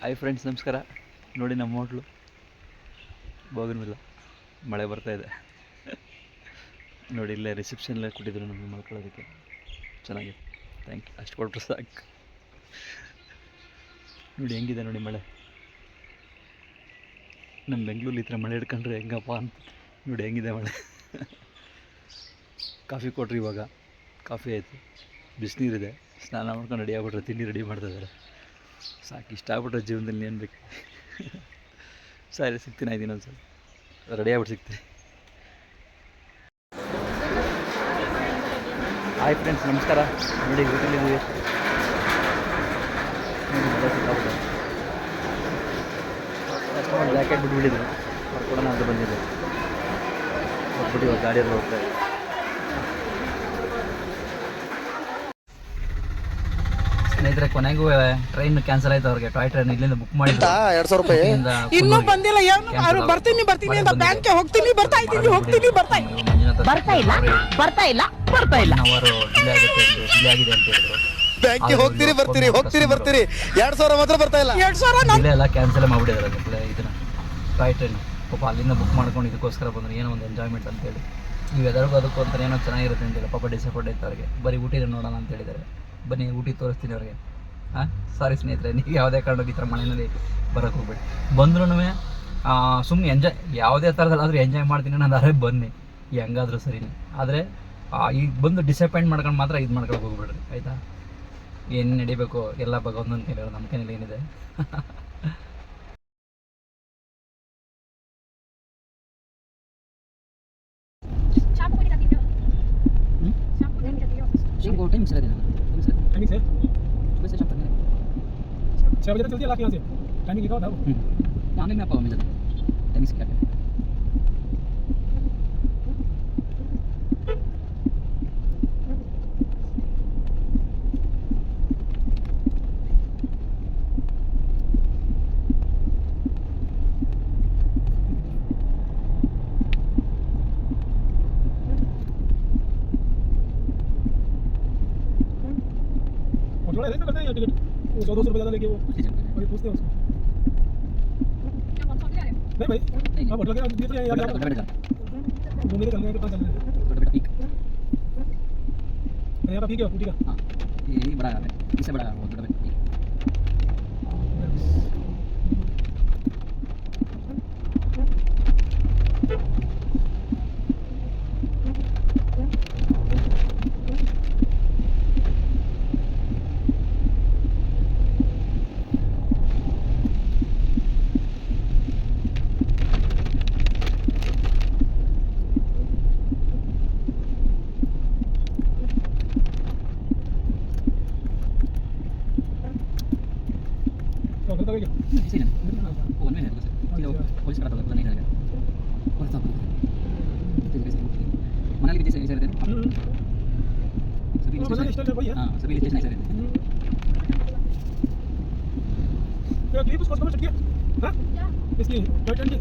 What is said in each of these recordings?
Hi friends, ನಮಸ್ಕಾರ. ನೋಡಿ ನಮ್ಮ ಹೋಟ್ಲು ಬೋಗನ್ವಿಲ್ಲ. ಮಳೆ ಬರ್ತಾಯಿದೆ. ನೋಡಿ ಇಲ್ಲೇ ರಿಸೆಪ್ಷನ್ಲೇ ಕೊಟ್ಟಿದ್ರು ನಮಗೆ ಮಲ್ಕೊಳ್ಳೋದಕ್ಕೆ. ಚೆನ್ನಾಗಿದೆ, ಥ್ಯಾಂಕ್ ಯು. ಅಷ್ಟು ಕೊಟ್ಟರು ಸಾಕು. ನೋಡಿ ಹೆಂಗಿದೆ ನೋಡಿ ಮಳೆ. ನಮ್ಮ ಬೆಂಗಳೂರಲ್ಲಿ ಈ ಥರ ಮಳೆ ಹಿಡ್ಕೊಂಡ್ರೆ ಹೆಂಗಪ್ಪ ಅಂತ. ನೋಡಿ ಹೆಂಗಿದೆ ಮಳೆ. ಕಾಫಿ ಕೊಟ್ರಿ, ಇವಾಗ ಕಾಫಿ ಆಯಿತು, ಬಿಸಿನೀರಿದೆ, ಸ್ನಾನ ಮಾಡ್ಕೊಂಡು ರೆಡಿ ಆಗ್ಬಿಟ್ರೆ ತಿಂಡಿ ರೆಡಿ ಮಾಡ್ತಾಯಿದ್ದಾರೆ. ಸಾಕು, ಇಷ್ಟ ಆಗ್ಬಿಟ್ರೆ ಜೀವನದಲ್ಲಿ ಏನು ಬೇಕು. ಸರಿ, ಸಿಗ್ತೀನಿ, ಆಯ್ತು, ಇನ್ನೊಂದು ಸಲ ರೆಡಿ ಆಗ್ಬಿಟ್ಟು ಸಿಗ್ತೀನಿ. ಹಾಯ್ ಫ್ರೆಂಡ್ಸ್, ನಮಸ್ಕಾರ. ನೋಡಿ ಹೋಟೆಲಿದ್ದೀವಿ. ಕಸ್ಟಮರ್ ಜಾಕೆಟ್ ಬಿಟ್ಬಿಟ್ಟಿದ್ರು, ಕೊಡೋಣ ಅಂತ ಬಂದಿದ್ದೆ. ಹೋಗ್ಬಿಟ್ಟು ಇವಾಗ ಗಾಡಿಯಲ್ಲಿ ಹೋಗ್ತಾ ಇದೆ. ಸ್ನೇಹಿತರೆ, ಕೊನೆಗೂ ಟ್ರೈನ್ ಕ್ಯಾನ್ಸಲ್ ಆಯ್ತು. ಅವ್ರಿಗೆ ಟಾಯ್ ಟ್ರೈನ್ ಇಲ್ಲಿಂದ ಬುಕ್ ಮಾಡಿದ್ರು. 2,000 ರೂಪಾಯಿ ಇನ್ನೂ ಬಂದಿಲ್ಲ. ಏನು ಬರ್ತೀನಿ ಅಂತ ಬ್ಯಾಂಕ್ಗೆ ಹೋಗ್ತೀನಿ, ಬರ್ತಾ ಇದ್ದೀನಿ, ಬರ್ತಾ ಇಲ್ಲ. ಅವರು ಡಿಲೇ ಆಗಿದೆ ಅಂತ ಹೇಳಿದ್ರು. ಬ್ಯಾಂಕ್ಗೆ ಹೋಗ್ತೀರಿ ಬರ್ತೀರಿ 2,000 ಮಾತ್ರ ಬರ್ತಾ ಇಲ್ಲ. 2,000 ಡಿಲೇ ಎಲ್ಲ ಕ್ಯಾನ್ಸಲ್ ಮಾಡಿಬಿಟ್ಟಿದ್ದಾರೆ ಇದನ್ನ ಟಾಯ್ ಟ್ರೈನ್. ಪಾಪ ಅಲ್ಲಿಂದ ಬುಕ್ ಮಾಡ್ಕೊಂಡು ಇದಕ್ಕೋಸ್ಕರ ಬಂದ್ರೆ ಏನೋ ಒಂದು ಎಂಜಾಯ್ಮೆಂಟ್ ಅಂತೇಳಿ. ನೀವು ಎದರಿಗೂ ಅದಕ್ಕೂ ಅಂತ ಏನೋ ಚೆನ್ನಾಗಿರುತ್ತೆ ಅಂತೇಳಿ ಪಾಪ ಡಿಸಪಾಯಿಂಟ್ ಆಯ್ತು ಅವ್ರಿಗೆ. ಬರೀ ಊಟಿನ ನೋಡೋಣ ಅಂತ ಹೇಳಿದ್ದಾರೆ. ಬನ್ನಿ ಊಟಿ ತೋರಿಸ್ತೀನಿ ಅವ್ರಿಗೆ. ಸಾರಿ ಸ್ನೇಹಿತರೆ, ನೀವು ಯಾವುದೇ ಕಾರಣಕ್ಕೆ ಈ ಥರ ಮನೆಯಲ್ಲಿ ಬರೋಕ್ಕೆ ಹೋಗ್ಬೇಡಿ. ಬಂದ್ರೂ ಸುಮ್ಮನೆ ಎಂಜಾಯ್, ಯಾವುದೇ ಥರದಲ್ಲಾದರೂ ಎಂಜಾಯ್ ಮಾಡ್ತೀನಿ ನಾನು ಬನ್ನಿ, ಹೆಂಗಾದರೂ ಸರಿನೇ. ಆದರೆ ಈಗ ಬಂದು ಡಿಸಪಾಯಿಂಟ್ ಮಾಡ್ಕೊಂಡು ಮಾತ್ರ ಇದು ಮಾಡ್ಕೊಳಕ್ಕೆ ಹೋಗ್ಬೇಡ್ರಿ, ಆಯಿತಾ? ಏನು ನಡಿಬೇಕು ಎಲ್ಲ ಭಗವಂತನ ಕೈಲಿ, ನಮ್ಮ ಕೈಯಲ್ಲಿ ಏನಿದೆ. थोड़ा ऐसे करते हैं टिकट, वो 100-200 रुपये ज़्यादा लेके वो वही पूछते हैं उसको। नहीं भाई, आप होटल के आगे तो यहाँ घूमने चल रहे हैं, कितना चल रहे हैं? यहाँ का पीक है, ऊटी का। हाँ, ये बड़ा है, इससे बड़ा है वो थोड़ा पीक। मनाली के जैसे रहते हैं सभी स्टेशन ऐसे रहते हैं। क्या क्लिप उसको चेक किया? हां, इसकी टॉय ट्रेन की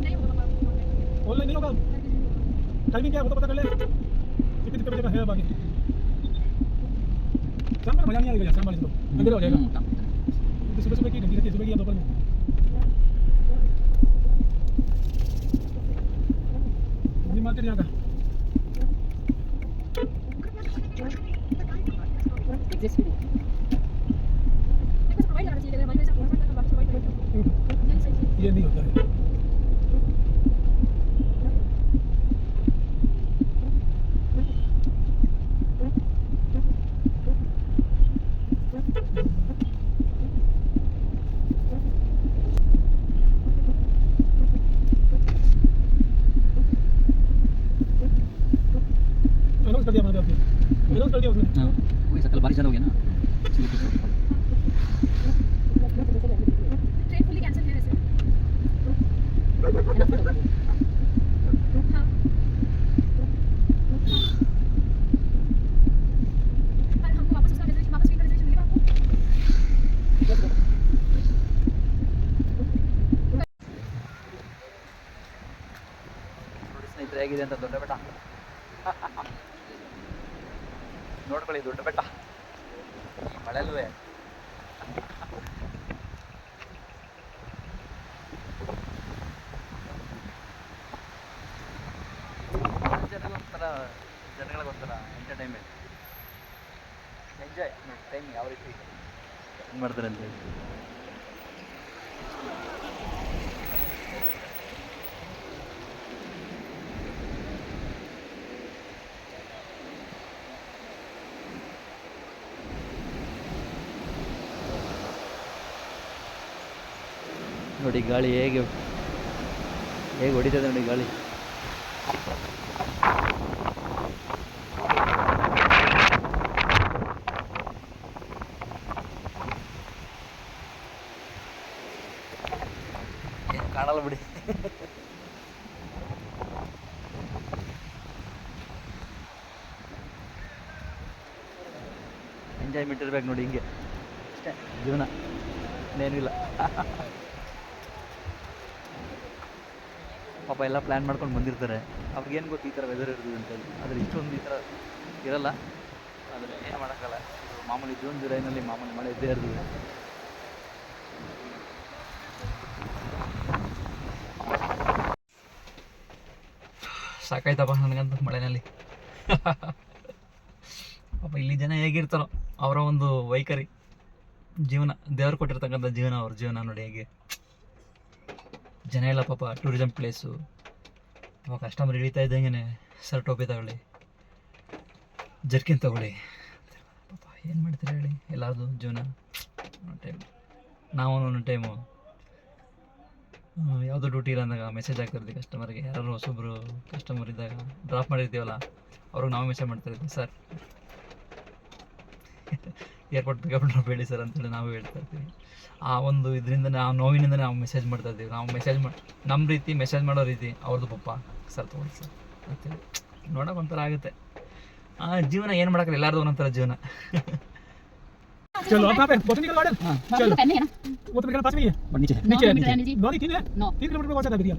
ऑनलाइन नहीं होगा, टाइमिंग क्या है वो तो पता कर ले, कितने बजे का है बाकी। शाम को मजा नहीं आएगा, शाम वाले दिन अंधेरा हो जाएगा। सुबह की घंटी रहती है, सुबह की या दोपहर में। मार्केट यहाँ का ये नहीं होता है। कर दिया मैंने आपने, अनाउंस कर दिया उसने। हाँ, वही कल बारिश ज़्यादा हो गया ना, इसलिए कुछ ट्रेन फुली कैंसिल है वैसे। हाँ, पर हमको वापस उसका रिजर्वेशन, वापस ट्रेन का रिजर्वेशन मिलेगा आपको? ನೋಡಿ ಸ್ನೇಹಿತರೆ, ಹೇಗಿದೆ ಅಂತ ದೊಡ್ಡ ಬೆಟ್ಟ. ನೋಡ್ಕೊಳ್ಳಿ, ದೊಡ್ಡ ಬೆಟ್ಟ ಈ ಮಳೆಯಲ್ವೇ. ಜನಗಳಿಗೆ ಒಂಥರ ಎಂಟರ್ಟೈನ್ಮೆಂಟ್, ಎಂಜಾಯ್ ನೋಡಿ ಟೈಮ್ ಯಾವ ರೀತಿ ಏನು ಮಾಡ್ತಾರೆ ಅಂತೇಳಿ. ನೋಡಿ ಗಾಳಿ ಹೇಗೆ ಹೊಡಿತದೆ ನೋಡಿ ಗಾಳಿ. ಕಾಣಲ್ಲ ಬಿಡಿ. ಎಂಜಾಯ್ಮೆಂಟ್ ಇರ್ಬೇಕು ನೋಡಿ, ಹಿಂಗೆ ಅಷ್ಟೇ ಜೀವನ, ಇನ್ನೇನೂ ಇಲ್ಲ. ಪಾಪ ಎಲ್ಲ ಪ್ಲ್ಯಾನ್ ಮಾಡ್ಕೊಂಡು ಬಂದಿರ್ತಾರೆ, ಅವ್ರಿಗೇನು ಗೊತ್ತು ಈ ಥರ ವೆದರ್ ಇರ್ತದೆ ಅಂತೇಳಿ. ಆದರೆ ಇಷ್ಟೊಂದು ಈ ಥರ ಇರಲ್ಲ, ಆದರೆ ಏನು ಮಾಡೋಕ್ಕಲ್ಲ. ಇದು ಮಾಮೂಲಿ ಜೂನ್ ಜುಲೈನಲ್ಲಿ ಮಾಮೂಲಿ ಮಳೆ ಇದ್ದೇ ಇರ್ತದೆ. ಸಾಕಾಯ್ತಪ್ಪ ನನಗಂತೂ ಮಳೆಯಲ್ಲಿ. ಪಾಪ ಇಲ್ಲಿ ಜನ ಹೇಗಿರ್ತಾರೋ, ಅವರ ಒಂದು ವೈಖರಿ, ಜೀವನ, ದೇವ್ರು ಕೊಟ್ಟಿರ್ತಕ್ಕಂಥ ಜೀವನ, ಅವ್ರ ಜೀವನ ನೋಡಿ ಹೇಗೆ. ಜನ ಎಲ್ಲ ಪಾಪ ಟೂರಿಸಮ್ ಪ್ಲೇಸು, ಪಾಪ ಕಸ್ಟಮರ್ ಇಳಿತಾ ಇದ್ದಂಗೆ ಸರ್ ಟೋಪಿ ತಗೊಳ್ಳಿ, ಜರ್ಕಿನ್ ತಗೊಳ್ಳಿ. ಪಾಪ ಏನು ಮಾಡ್ತೀರಿ ಹೇಳಿ, ಎಲ್ಲರದು ಜೀವನ. ಒಂದೊಂದು ಟೈಮ್ ನಾವು ಒಂದೊಂದು ಟೈಮು ಯಾವುದೋ ಡ್ಯೂಟಿ ಇಲ್ಲ ಅಂದಾಗ ಮೆಸೇಜ್ ಹಾಕ್ತಿರ್ತೀವಿ ಕಸ್ಟಮರ್ಗೆ. ಯಾರು ಹೊಸೊಬ್ಬರು ಕಸ್ಟಮರ್ ಇದ್ದಾಗ ಡ್ರಾಪ್ ಮಾಡಿರ್ತೀವಲ್ಲ, ಅವ್ರಿಗೆ ನಾವು ಮೆಸೇಜ್ ಮಾಡ್ತಿರ್ತೀವಿ, ಸರ್ ಏರ್ಪೋರ್ಟ್ ಪಿಕಪ್ ಡ್ರಾಪ್ ಹೇಳಿ ಸರ್ ಅಂತೇಳಿ ನಾವು ಹೇಳ್ತಾ ಇರ್ತೀವಿ. ಆ ಒಂದು ಇದರಿಂದ ನಾವು ನೋವಿನಿಂದ ನಾವು ಮೆಸೇಜ್ ಮಾಡ್ತಾ ಇದ್ದೀವಿ. ನಾವು ಮೆಸೇಜ್ ನಮ್ಮ ರೀತಿ ಮೆಸೇಜ್ ಮಾಡೋ ರೀತಿ ಅವ್ರದ್ದು, ಪಪ್ಪ ಸರ್ ತೊಗೊಳ್ಳಿ ಸರ್ ಅಂತೇಳಿ ನೋಡೋಕೆ ಒಂಥರ ಆಗುತ್ತೆ. ಆ ಜೀವನ ಏನು ಮಾಡೋಕ್ಕಲ್ಲ, ಎಲ್ಲರದು ಒಂದೊಂಥರ ಜೀವನ. चलो आप कहाँ पे बोतल निकल गार्डन। चलो बोतल निकल पास में ही है नीचे नीचे नौ नहीं 3 है 3 किलोमीटर में कौन सा था भैया?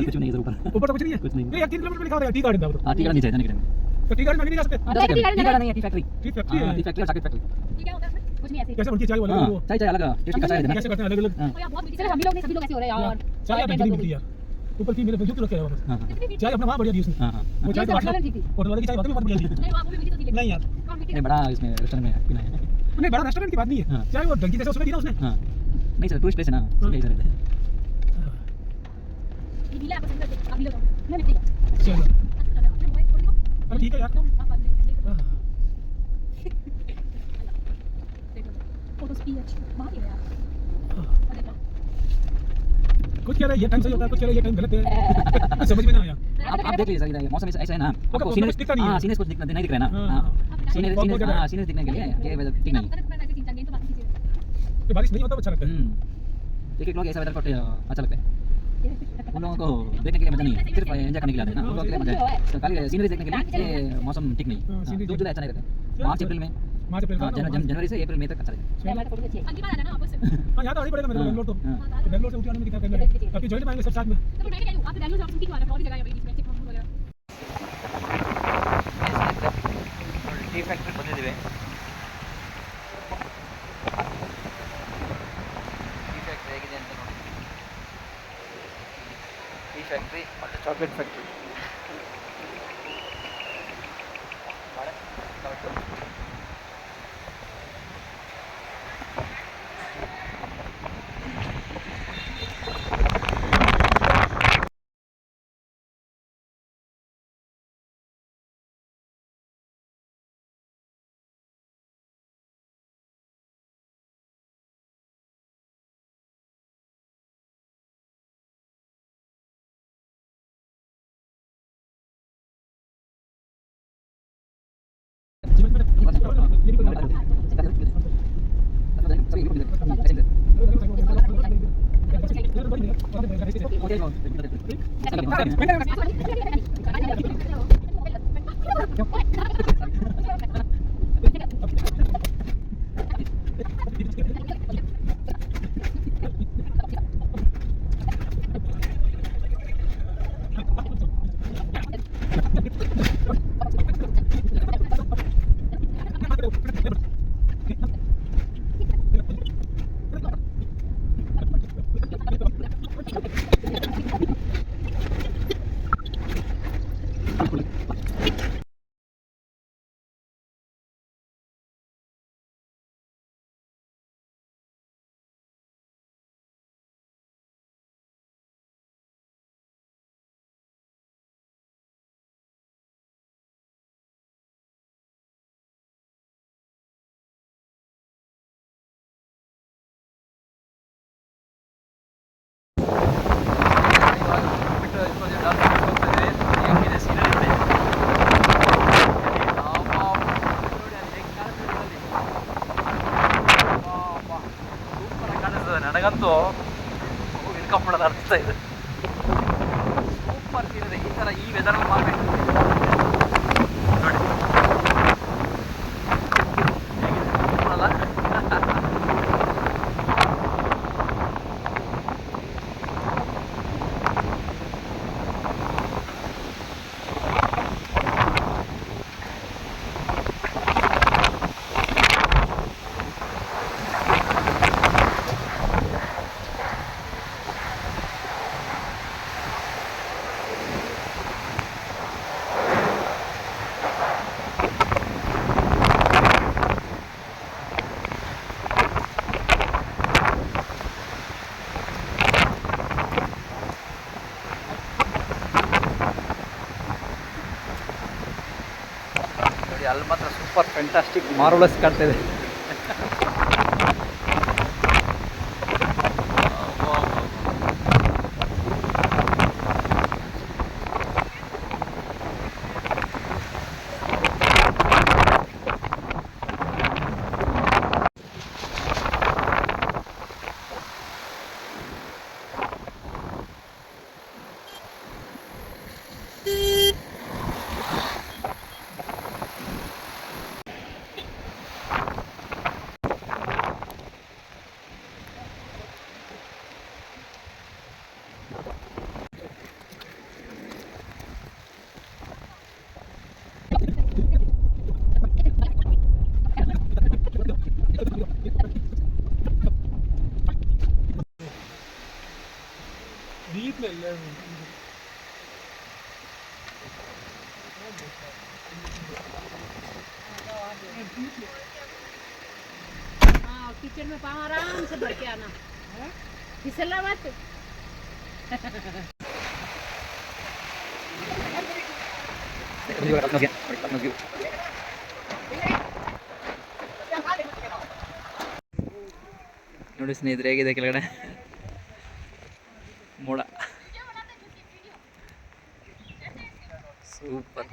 कुछ नहीं है ऊपर ऊपर तो कुछ नहीं है कुछ नहीं। यार 3 किलोमीटर में लिखा होता है टी गार्डन था वो। हाँ टी गार्डन नीचे है, नीचे तो टी गार्डन में नहीं जा सकते। टी गार्डन नहीं है, टी फैक्ट्री। टी फैक्ट्री है, टी फैक्ट्री और चॉकलेट फैक्ट्री। ये क्या होता है? कुछ नहीं ऐसे। कैसे उनकी चाय वाला वो चाय चाय अलग टेस्ट का चाय है कैसे करते हैं अलग अलग ओ यार बहुत सर हम ही लोग नहीं, सभी लोग ऐसे हो रहे हैं यार। चाय यार नहीं मिलती यार, ऊपर की मेरे बंधु के रखे हैं वापस। हां चाय अपना वहां बढ़िया दी उसने। हां हां वो चाय तो वाटर ठीक थी। होटल वाले की चाय बहुत बढ़िया दी। नहीं वहां पे मीठी तो थी। नहीं यार कौन मीठी? नहीं बड़ा इसमें रेस्टोरेंट में पीना है। नहीं बड़ा रेस्टोरेंट की बात नहीं है, हाँ। चाय वो डंकी जैसे उसमें दी ना उसने। हाँ नहीं सर टूरिस्ट प्लेस है ना, इसलिए इधर है। ये नीला आप पसंद करते हैं, आप ही लोग मैं मीठी है। चलो अपने मोबाइल खोल दो। अरे ठीक है यार। तुम आप बाद में देखो। हाँ। देखो फोटोज भी अच्छी वहां भी है यार। देखो कुछ कह रहा है ये टाइम सही होता है, कुछ कह रहा है ये टाइम गलत है। समझ में ना आया। आप देख लीजिए सर, इधर मौसम ऐसा है ना, आपको कुछ सीनरी दिखता नहीं है। हाँ सीनरी कुछ दिखता नहीं दिख रहा है ना। हाँ। हाँ सीनरी बहुत सीनरी ज्यादा हाँ सीनरी दिखने के लिए ये वेदर ठीक नहीं है। ऐसे तीन चार दिन तो बाकी चीजें कि बारिश नहीं होता तो अच्छा लगता है। एक एक लोग ऐसा वेदर को अच्छा लगता है, उन लोगों को देखने के लिए मजा नहीं है, सिर्फ एंजॉय करने के लिए आते हैं ना, उन लोगों के लिए मजा है। तो खाली सीनरी देखने के लिए ये मौसम ठीक नहीं हाँ, है। सीनरी जून जुलाई अच्छा नहीं रहता है, मार्च अप्रैल में मार्च अप्रैल का ना, जनवरी से अप्रैल मई तक अच्छा रहता है। हमारे फोटो अच्छी है। अगली बार आना ना वापस। हाँ यहाँ तो आना ही पड़ेगा मेरे को, बेंगलोर तो हाँ। बेंगलोर से उठी आने में कितना टाइम लगेगा, आपकी जॉइंट पाएंगे सब साथ में। तो मैं नहीं कह रही हूं आप बैंगलोर से आप छुट्टी क्यों आ रहे हो? और जगह है भाई इसमें चिकन वगैरह। ಟೀ ಫ್ಯಾಕ್ಟ್ರಿ ಬಂದಿದ್ದೀವಿ. ಟೀ ಫ್ಯಾಕ್ಟ್ರಿ ಹೇಗಿದೆ ಅಂತ ನೋಡಿ. ಟೀ ಫ್ಯಾಕ್ಟ್ರಿ ಮತ್ತು ಚಾಕ್ಲೇಟ್ ಫ್ಯಾಕ್ಟ್ರಿ. ಬಿಟ್ಟು ಇಟ್ಕೊಂಡು ಡಾನ್ಸ್ ಮಾಡ್ಕೊಂಡು ಹೆಂಗಿದೆ ಸೀನರಿ ನೋಡಿ. ನೋಡಿ ಅಲ್ಲಿ ಹೆಂಗೆ ಕಾಣಿಸ್ತಿದೆ ಅಲ್ಲಿ. ಸೂಪರಾಗಿ ಕಾಣಿಸ್ತದೆ. ನನಗಂತೂ ಇಳ್ಕೊಂಬಿಡೋದು ಅರ್ಥ ಇದೆ. Super scenery. ಈ ಥರ ಈ ವೆದರಲ್ಲಿ ಮಾಡಬೇಕು ನೋಡಿ. ಸೂಪರ್ ಅಲ್ಲ? ನೋಡಿ ಅಲ್ಲಿ ಮಾತ್ರ ಸೂಪರ್ ಫ್ಯಾಂಟಾಸ್ಟಿಕ್ ಮಾರ್ವಲಸ್ ಕಾಣ್ತಾ ಇದೆ. हाँ किचन में पाँव आराम से भर के आना फिसलना मत ನೋಡಿ ಸ್ನೇಹಿತರೆ ಹೇಗಿದೆ ಕೆಳಗಡೆ ಮೋಡ. ಸೂಪರ್.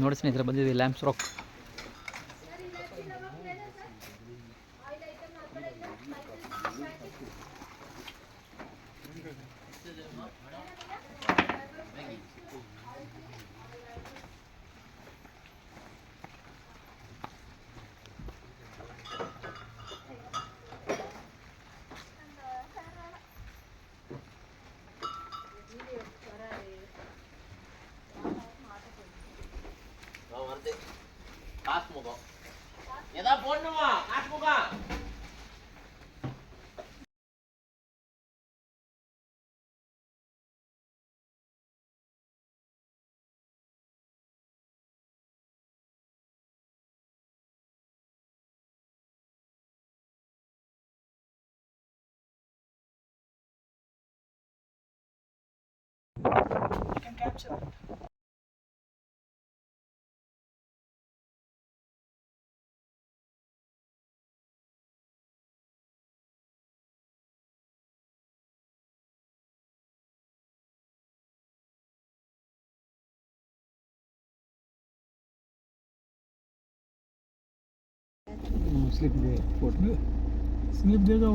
ನೋಡಿ ಸ್ನೇಹಿತರೆ ಬಂದಿದ್ದೀವಿ lamps rock. Kasmuko. Yada phone mo, kasmuka. You can capture it. Slip दे फोटो स्लिप दे दो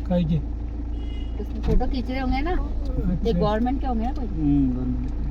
काय की उसमें फोटो खींच रहे होंगे ना ये गवर्नमेंट के होंगे ना कोई गवर्नमेंट